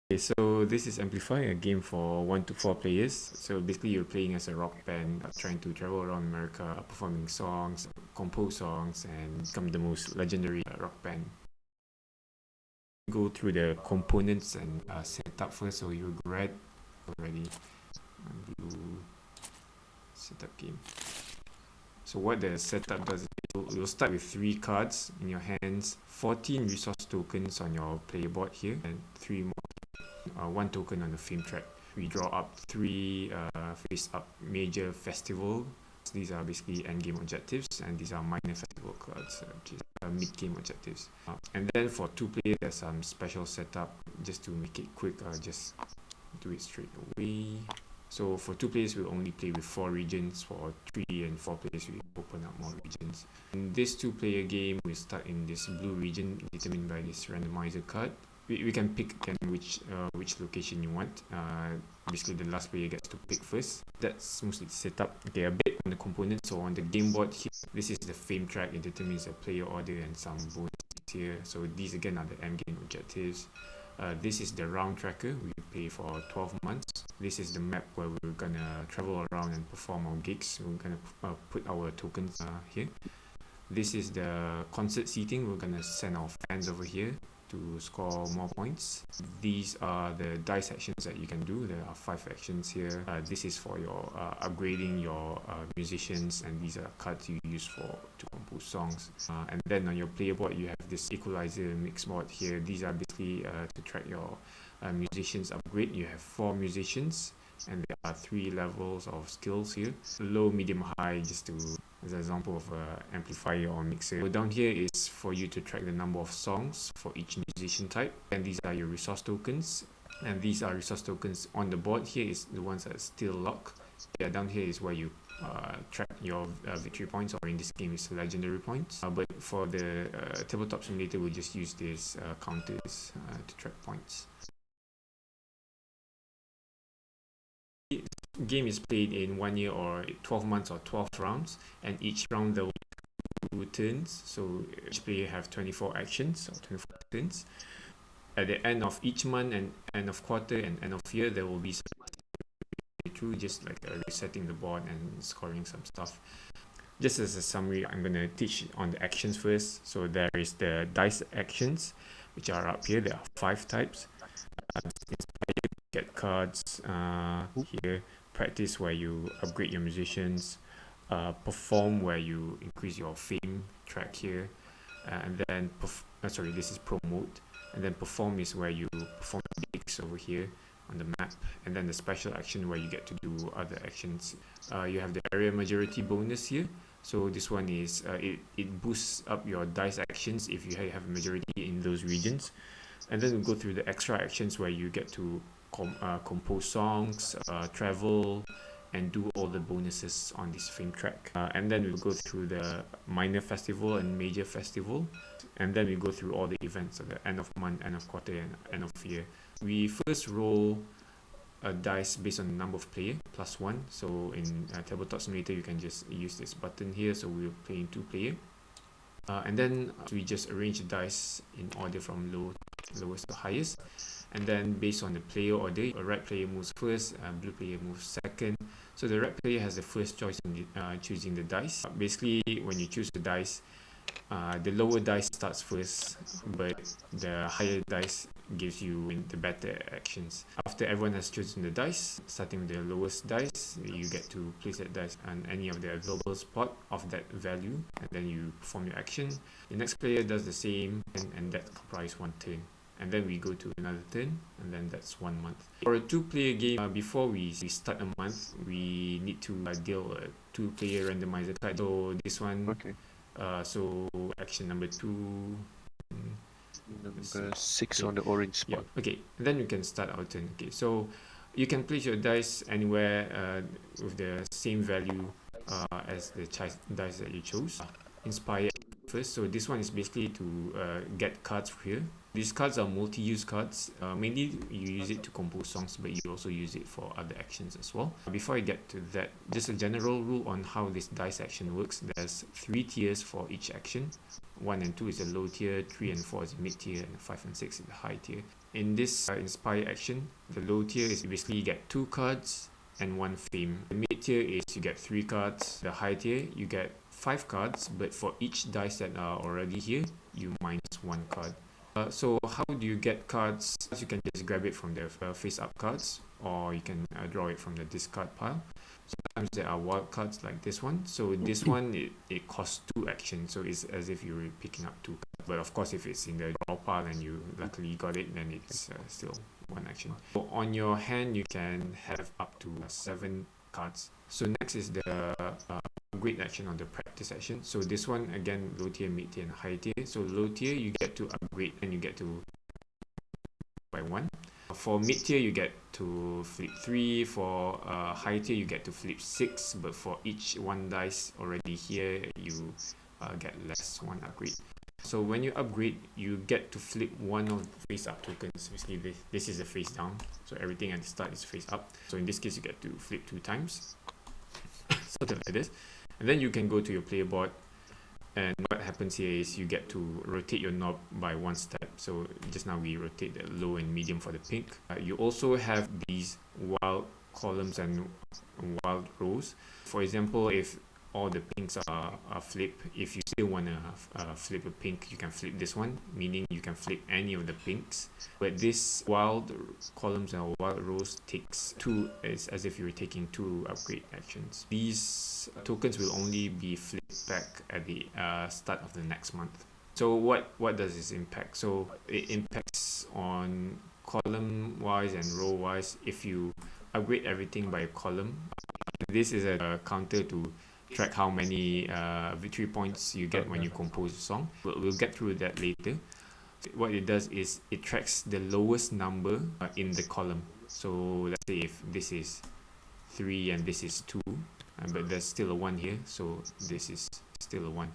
Okay, so this is Amplify, a game for 1 to 4 players. So basically, you're playing as a rock band, trying to travel around America, performing songs, compose songs, and become the most legendary rock band. Go through the components and setup first. So you read already. Blue setup game. So what the setup does is you'll start with 3 cards in your hands, 14 resource tokens on your player board here, and 3 more. 1 token on the fame track. We draw up 3 face up major festival. These are basically end game objectives, and these are minor festival cards, which is mid game objectives. And then for 2 players, there's some special setup just to make it quick. Just do it straight away. So for 2 players, we'll only play with 4 regions. For 3 and 4 players, we open up more regions. In this 2-player game, we start in this blue region determined by this randomizer card. We can pick again which location you want. Basically, the last player gets to pick first. That's mostly set up. Okay, a bit on the components. So on the game board here, this is the fame track. It determines the player order and some bonuses here. So these again are the end game objectives. This is the round tracker. We play for 12 months. This is the map where we're gonna travel around and perform our gigs. We're gonna put our tokens here. This is the concert seating. We're gonna send our fans over here to score more points. These are the dice actions that you can do. There are 5 actions here. This is for your upgrading your musicians, and these are cards you use to compose songs. And then on your player board, you have this equalizer mix board here. These are basically to track your musicians upgrade. You have 4 musicians, and there are 3 levels of skills here: low, medium, high, just to as an example of amplifier or mixer. So down here is for you to track the number of songs for each musician type, and these are your resource tokens, and these are resource tokens on the board. Here is the ones that are still locked. Yeah, down here is where you track your victory points, or in this game it's legendary points. But for the Tabletop Simulator, we'll just use these counters to track points. Game is played in 1 year or 12 months or 12 rounds, and each round there will be 2 turns. So each player have 24 actions or 24 turns. At the end of each month and end of quarter and end of year, there will be through just like resetting the board and scoring some stuff. Just as a summary, I'm going to teach on the actions first. So there is the dice actions, which are up here. There are 5 types. Inspire, get cards here. Practice, where you upgrade your musicians. Perform, where you increase your fame track here. And then this is promote. And then perform is where you perform gigs over here on the map. And then the special action, where you get to do other actions. You have the area majority bonus here. So this one is it boosts up your dice actions if you have a majority in those regions. And then we go through the extra actions, where you get to compose songs, travel, and do all the bonuses on this fame track. And then we'll go through the minor festival and major festival, and then we go through all the events at the end of month, end of quarter, and end of year. We first roll a dice based on the number of player +1. So in Tabletop Simulator, you can just use this button here. So we're playing 2 player, and then we just arrange the dice in order from lowest to highest. And then based on the player order, a red player moves first, blue player moves second. So the red player has the first choice in choosing the dice. Basically, when you choose the dice, the lower dice starts first, but the higher dice gives you the better actions. After everyone has chosen the dice, starting with the lowest dice, you get to place that dice on any of the available spot of that value, and then you perform your action. The next player does the same, and that comprises 1 turn. And then we go to another turn, and then that's 1 month. For a 2-player game, before we start a month, we need to deal a 2-player randomizer card. So this one, Okay. So action number 2, number 6 on the orange spot. Yeah. Okay, and then you can start our turn. Okay, so you can place your dice anywhere with the same value as the dice that you chose. Inspire first. So this one is basically to get cards here. These cards are multi-use cards. Mainly you use it to compose songs, but you also use it for other actions as well. Before I get to that, just a general rule on how this dice action works. There's 3 tiers for each action. 1 and 2 is the low tier, 3 and 4 is the mid tier, and 5 and 6 is the high tier. In this Inspire action, the low tier is basically you get 2 cards and 1 fame. The mid tier is you get 3 cards. The high tier, you get 5 cards, but for each dice that are already here, you minus 1 card. So how do you get cards? You can just grab it from the face-up cards, or you can draw it from the discard pile. Sometimes there are wild cards like this one. So this one, it costs 2 actions, so it's as if you're picking up 2 cards. But of course, if it's in the draw pile and you luckily got it, then it's still 1 action. So on your hand, you can have up to 7 cards. So next is the upgrade action on the practice action. So this one, again, low tier, mid tier, and high tier. So low tier, you get to upgrade and you get to by 1. For mid tier, you get to flip 3. For high tier, you get to flip 6. But for each 1 dice already here, you get less 1 upgrade. So when you upgrade, you get to flip 1 of the face up tokens. Basically, this is the face down. So everything at the start is face up. So in this case, you get to flip 2 times. Something like this. And then you can go to your player board, and what happens here is you get to rotate your knob by 1 step. So just now we rotate the low and medium for the pink. You also have these wild columns and wild rows. For example, if all the pinks are flipped, if you still want to flip a pink, you can flip this one, meaning you can flip any of the pinks. But this wild columns and wild rows takes 2, as if you were taking 2 upgrade actions. These tokens will only be flipped back at the start of the next month. So what does this impact? So it impacts on column wise and row wise. If you upgrade everything by a column, this is a counter to track how many victory points you get when you compose a song. We'll get through that later. What it does is it tracks the lowest number in the column. So let's say if this is 3 and this is 2, but there's still a 1 here, so this is still a 1.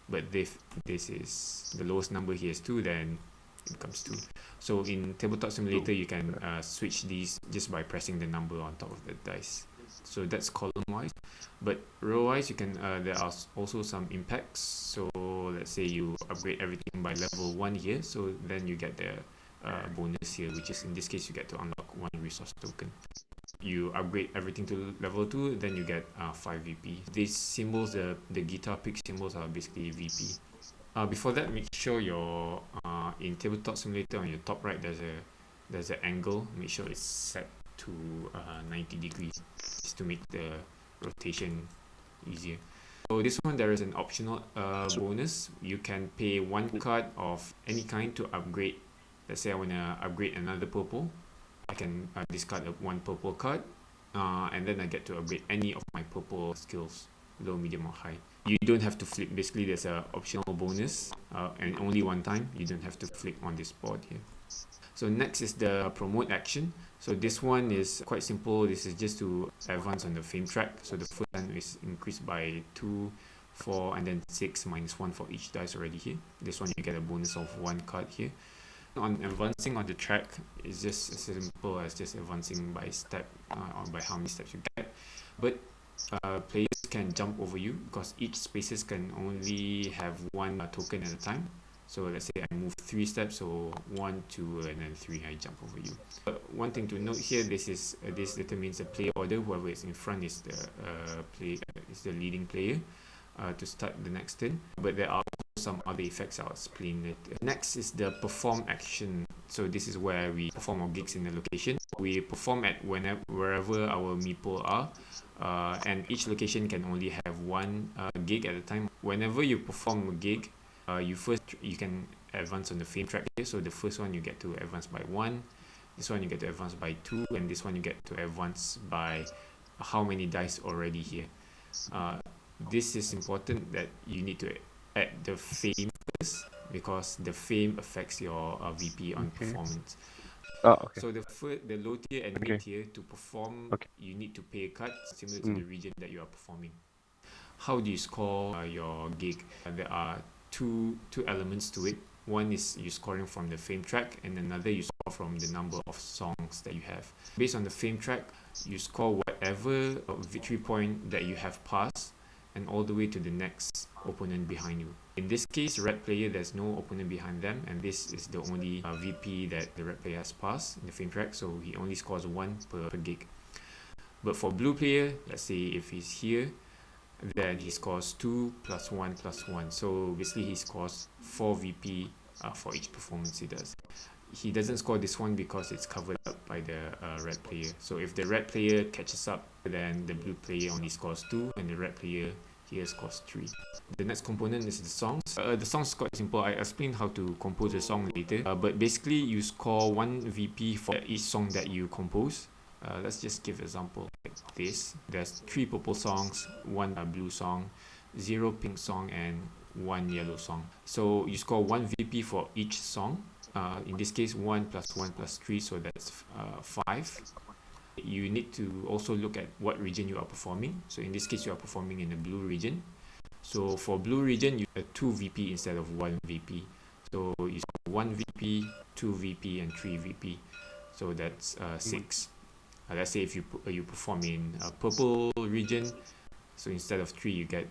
But if this is the lowest number here is 2, then it becomes 2. So in Tabletop Simulator, you can switch these just by pressing the number on top of the dice. So that's column wise, but row wise you can there are also some impacts. So let's say you upgrade everything by level 1 here, so then you get the bonus here, which is in this case you get to unlock 1 resource token. You upgrade everything to level 2, then you get 5 VP. These symbols, the guitar pick symbols, are basically VP. Before that, make sure your in Tabletop Simulator on your top right there's an angle. Make sure it's set to 90 degrees to make the rotation easier. So this one, there is an optional bonus. You can pay 1 card of any kind to upgrade. Let's say I want to upgrade another purple. I can discard 1 purple card, and then I get to upgrade any of my purple skills, low, medium, or high. You don't have to flip. Basically, there's an optional bonus, and only 1 time. You don't have to flip on this board here. So next is the promote action. So this one is quite simple. This is just to advance on the fame track. So the first one is increased by 2, 4, and then 6 minus 1 for each dice already here. This one you get a bonus of 1 card here. On advancing on the track, it's just as simple as just advancing by step, or by how many steps you get. But players can jump over you because each spaces can only have 1 token at a time. So let's say I move 3 steps, so 1, 2, and then 3, I jump over you. One thing to note here, this determines the player order. Whoever is in front is the leading player to start the next turn. But there are also some other effects I'll explain later. Next is the perform action. So this is where we perform our gigs in the location. We perform at wherever our meeple are, and each location can only have 1 gig at a time. Whenever you perform a gig, you can advance on the fame track here. So the first one you get to advance by 1, this one you get to advance by 2, and this one you get to advance by how many dice already here. This is important that you need to add the fame first, because the fame affects your VP on performance. So the low tier and mid tier, to perform, you need to pay a card similar to the region that you are performing. How do you score your gig? There are two elements to it. One is you scoring from the fame track, and another you score from the number of songs that you have. Based on the fame track, you score whatever victory point that you have passed, and all the way to the next opponent behind you. In this case, red player, there's no opponent behind them, and this is the only VP that the red player has passed in the fame track, so he only scores 1 per gig. But for blue player, let's say if he's here, then he scores 2 plus 1 plus 1. So basically he scores 4 VP for each performance he does. He doesn't score this one because it's covered up by the red player. So if the red player catches up, then the blue player only scores 2 and the red player here scores 3. The next component is the songs. The songs is quite simple. I explain how to compose a song later. But basically you score 1 VP for each song that you compose. Let's just give an example like this. There's 3 purple songs, 1 blue song, 0 pink song, and 1 yellow song. So you score 1 VP for each song. In this case, 1 plus 1 plus 3, so that's 5. You need to also look at what region you are performing. So in this case, you are performing in the blue region. So for blue region, you have 2 VP instead of 1 VP. So you score 1 VP, 2 VP, and 3 VP. So that's 6. Let's say if you perform in a purple region, so instead of 3 you get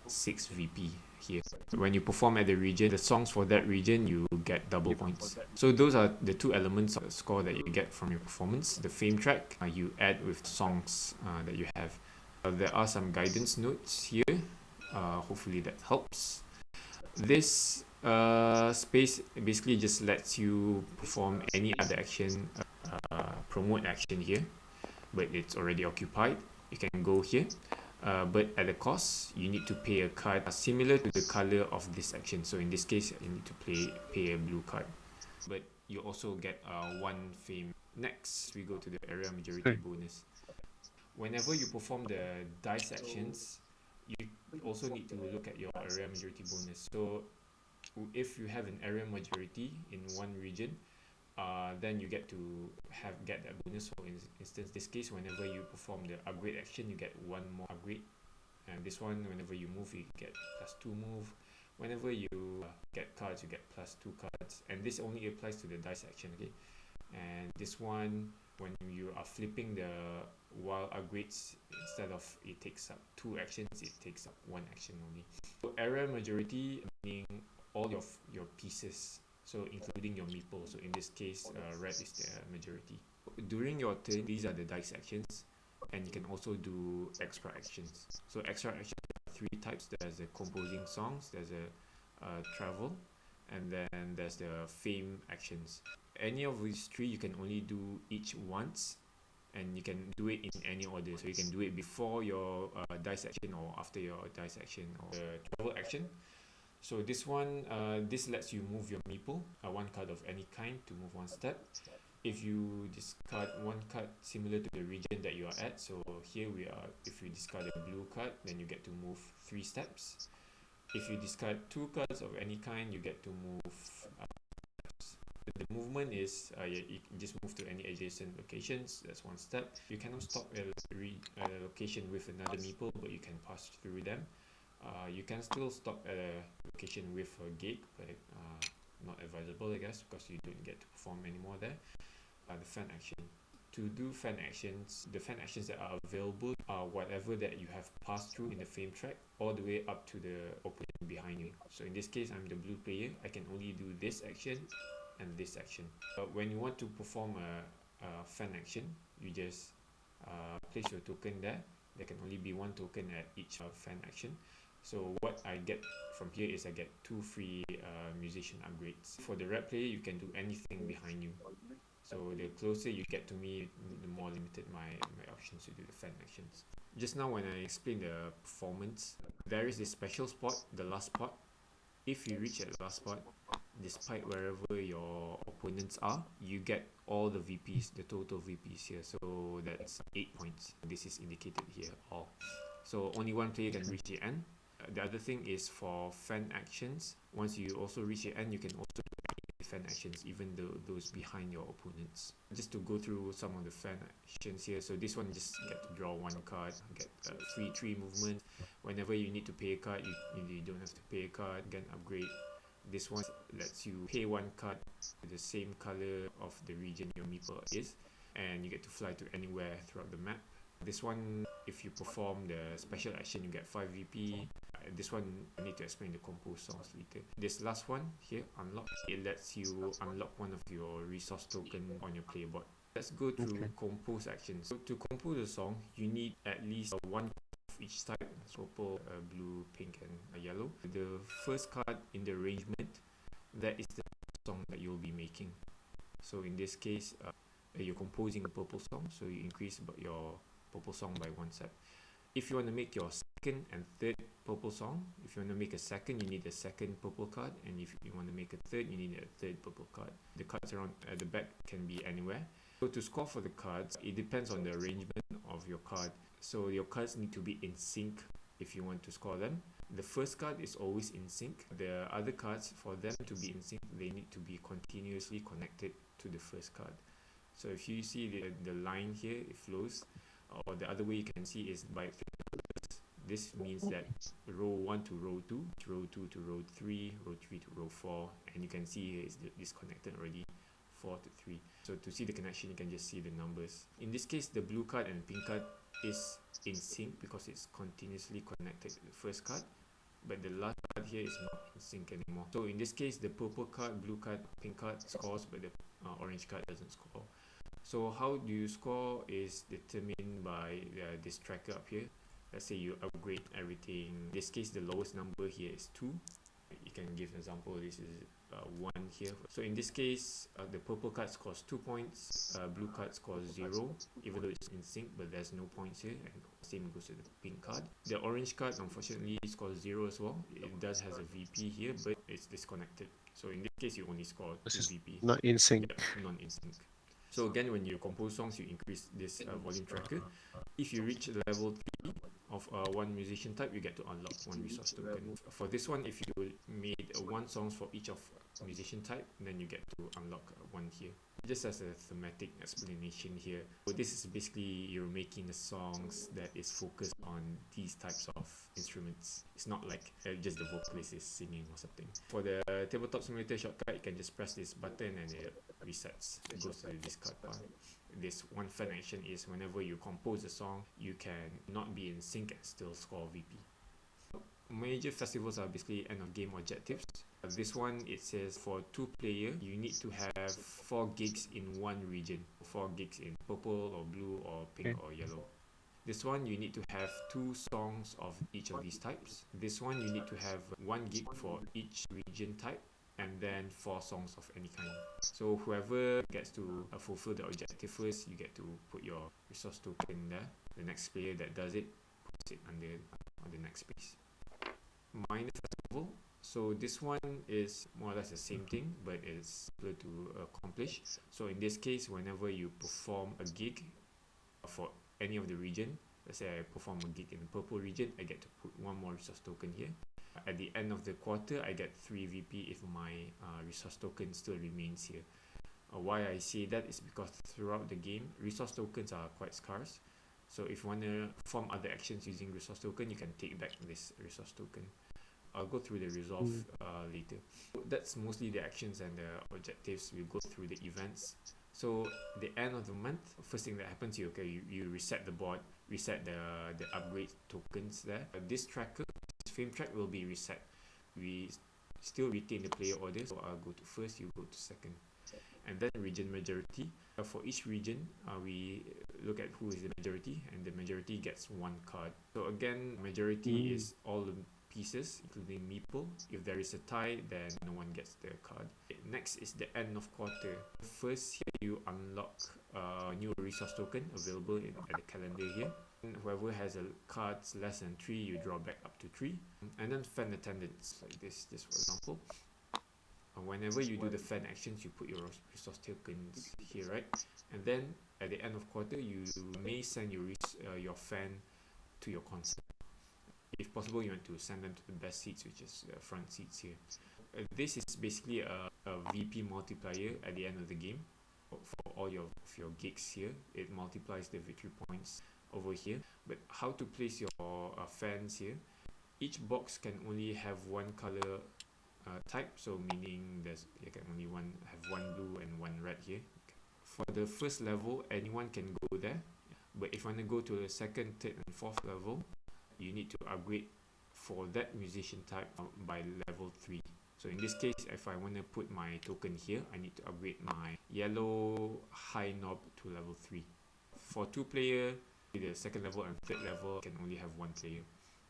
6 VP here. When you perform at the region, the songs for that region, you get double points. So those are the 2 elements of the score that you get from your performance. The fame track you add with songs that you have. There are some guidance notes here. Hopefully that helps. This space basically just lets you perform any other action, promote action here, but it's already occupied. You can go here, but at the cost, you need to pay a card similar to the color of this action. So in this case, you need to pay a blue card, but you also get 1 fame. Next, we go to the area majority bonus. Whenever you perform the dice actions, you also need to look at your area majority bonus. So if you have an area majority in one region, then you get to get that bonus. For instance, this case, whenever you perform the upgrade action, you get 1 more upgrade, and this one, whenever you move, you get +2 move. Whenever you get cards, you get +2 cards, and this only applies to the dice action. Okay, and this one, when you are flipping the wild upgrades, instead of it takes up 2 actions, it takes up 1 action only. So area majority meaning all your pieces, so including your meeple. So in this case, red is the majority. During your turn, these are the dice actions, and you can also do extra actions. So extra actions are 3 types. There's the composing songs, there's a travel, and then there's the fame actions. Any of these 3 you can only do each once, and you can do it in any order. So you can do it before your dice action or after your dice action or the travel action. So this one, this lets you move your meeple, 1 card of any kind to move 1 step. If you discard 1 card similar to the region that you are at, so here we are, if you discard a blue card, then you get to move 3 steps. If you discard 2 cards of any kind, you get to move steps. The movement is, you can just move to any adjacent locations, that's 1 step. You cannot stop at a location with another meeple, but you can pass through them. You can still stop at a location with a gate, but not advisable, I guess, because you don't get to perform anymore there. The fan action. To do fan actions, the fan actions that are available are whatever that you have passed through in the fame track, all the way up to the opponent behind you. So in this case, I'm the blue player. I can only do this action and this action. But when you want to perform a fan action, you just place your token there. There can only be 1 token at each fan action. So what I get from here is I get 2 free musician upgrades. For the red player, you can do anything behind you. So the closer you get to me, the more limited my options to do the fan actions. Just now when I explained the performance, there is this special spot, the last spot. If you reach at the last spot, despite wherever your opponents are, you get all the VPs, the total VPs here. So that's 8 points. This is indicated here, all. So only 1 player can reach the end. The other thing is for fan actions, once you also reach the end, you can also do fan actions, even though those behind your opponents. Just to go through some of the fan actions here. So this one, just get to draw 1 card, get free 3 movement. Whenever you need to pay a card, you don't have to pay a card, get an upgrade. This one lets you pay one card with the same color of the region your meeple is, and you get to fly to anywhere throughout the map. This one, if you perform the special action, you get 5 VP. This one, I need to explain the compose songs later. This last one here, unlock, it lets you unlock one of your resource token on your player board. Let's go through compose actions. So to compose a song, you need at least one of each type, purple, blue, pink, and yellow. The first card in the arrangement, that is the song that you'll be making. So in this case, you're composing a purple song, so you increase your purple song by one set. If you want to make your second and third purple song, if you want to make a second, you need a second purple card, and if you want to make a third, you need a third purple card. The cards around at the back can be anywhere. So to score for the cards, it depends on the arrangement of your card. So your cards need to be in sync if you want to score them. The first card is always in sync. The other cards, for them to be in sync, they need to be continuously connected to the first card. So if you see the line here, it flows, or the other way you can see is by fingers. This means that row 1 to row 2, row 2 to row 3, row 3 to row 4, and you can see here it's disconnected already, 4 to 3. So to see the connection, you can just see the numbers. In this case, the blue card and pink card is in sync because it's continuously connected to the first card, but the last card here is not in sync anymore. So in this case, the purple card, blue card, pink card scores, but the orange card doesn't score. So how do you score is determined by this tracker up here. Let's say you upgrade everything. In this case, the lowest number here is 2. You can give an example. This is 1 here. So in this case, the purple card scores 2 points, blue card scores 0, even though it's in sync, but there's no points here, and same goes to the pink card. The orange card unfortunately scores 0 as well. It does has a VP here, but it's disconnected. So in this case, you only score 2 VP. Not in sync. Yeah, not in sync. So again, when you compose songs, you increase this volume tracker. If you reach level 3 of one musician type, you get to unlock one resource token. For this one, if you made one songs for each of musician type, then you get to unlock one here. Just as a thematic explanation here, so this is basically you're making the songs that is focused on these types of instruments. It's not like just the vocalist is singing or something. For the Tabletop Simulator shortcut, you can just press this button and it resets. It goes to the discard pile. This one fun action is whenever you compose a song, you can not be in sync and still score VP. Major festivals are basically end of game objectives. This one, it says for 2 player, you need to have 4 gigs in one region. 4 gigs in purple or blue or pink or yellow. This one, you need to have 2 songs of each of these types. This one, you need to have 1 gig for each region type, and then 4 songs of any kind. So whoever gets to fulfill the objective first, you get to put your resource token there. The next player that does it puts it on the next space. Minor festival. So this one is more or less the same thing, but it's simpler to accomplish. So in this case, whenever you perform a gig for any of the region, let's say I perform a gig in the purple region, I get to put 1 more resource token here. At the end of the quarter, I get 3 VP if my resource token still remains here. Why I say that is because throughout the game, resource tokens are quite scarce. So if you want to perform other actions using resource token, you can take back this resource token. I'll go through the resolve later. That's mostly the actions and the objectives. We'll go through the events. So the end of the month, first thing that happens here, okay, you reset the board, reset the upgrade tokens there. This tracker, this frame track will be reset. We still retain the player order, so I'll go to first, you go to second. And then region majority. For each region, we look at who is the majority, and the majority gets 1 card. So again, majority is all the pieces, including meeple. If there is a tie, then no one gets the card. Next is the end of quarter. First, here you unlock a new resource token available at the calendar here. And whoever has a cards less than 3, you draw back up to 3. And then fan attendance, like this for example. Whenever you do the fan actions, you put your resource tokens here, right? And then at the end of quarter, you may send your fan to your concert. If possible, you want to send them to the best seats, which is the front seats here. This is basically a VP multiplier at the end of the game for all of your gigs here. It multiplies the victory points over here. But how to place your fans here? Each box can only have 1 color type, so meaning you can only have one blue and one red here. For the first level, anyone can go there, but if you want to go to the second, third, and fourth level, you need to upgrade for that musician type by level 3. So in this case, if I want to put my token here, I need to upgrade my yellow high knob to level 3. For 2-player, the second level and third level can only have 1 player.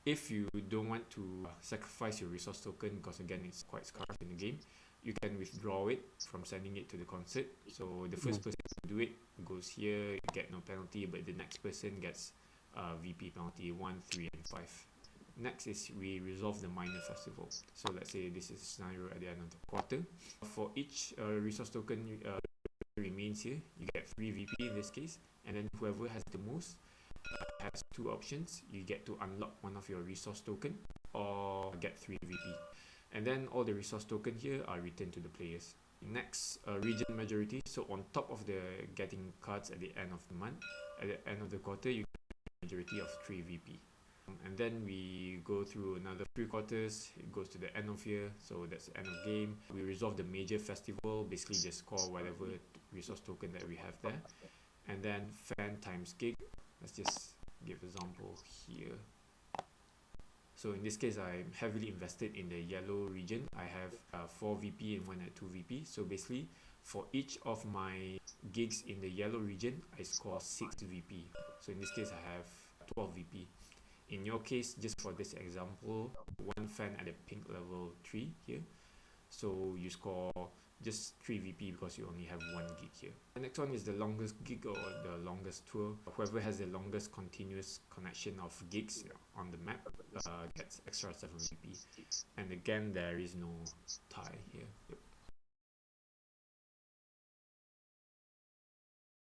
If you don't want to sacrifice your resource token, because again it's quite scarce in the game, you can withdraw it from sending it to the concert. So the first person to do it goes here, get no penalty, but the next person gets VP penalty 1, 3, and 5. Next is we resolve the minor festival. So let's say this is a scenario at the end of the quarter. For each resource token remains here, you get 3 VP in this case, and then whoever has the most has 2 options. You get to unlock one of your resource token or get 3 VP, and then all the resource token here are returned to the players. Next, region majority. So on top of the getting cards at the end of the month, at the end of the quarter, you get a majority of 3 VP. And then we go through another 3 quarters. It goes to the end of year, so that's the end of game. We resolve the major festival, basically just score whatever resource token that we have there. And then fan times gig. Let's just give example here. So in this case, I'm heavily invested in the yellow region. I have 4 VP and 1 at 2 VP. So basically, for each of my gigs in the yellow region, I score 6 VP. So in this case, I have 12 VP. In your case, just for this example, 1 fan at the pink level 3 here. So you score just 3 VP because you only have 1 gig here. The next one is the longest gig or the longest tour. Whoever has the longest continuous connection of gigs on the map gets extra 7 VP. And again, there is no tie here. Yep.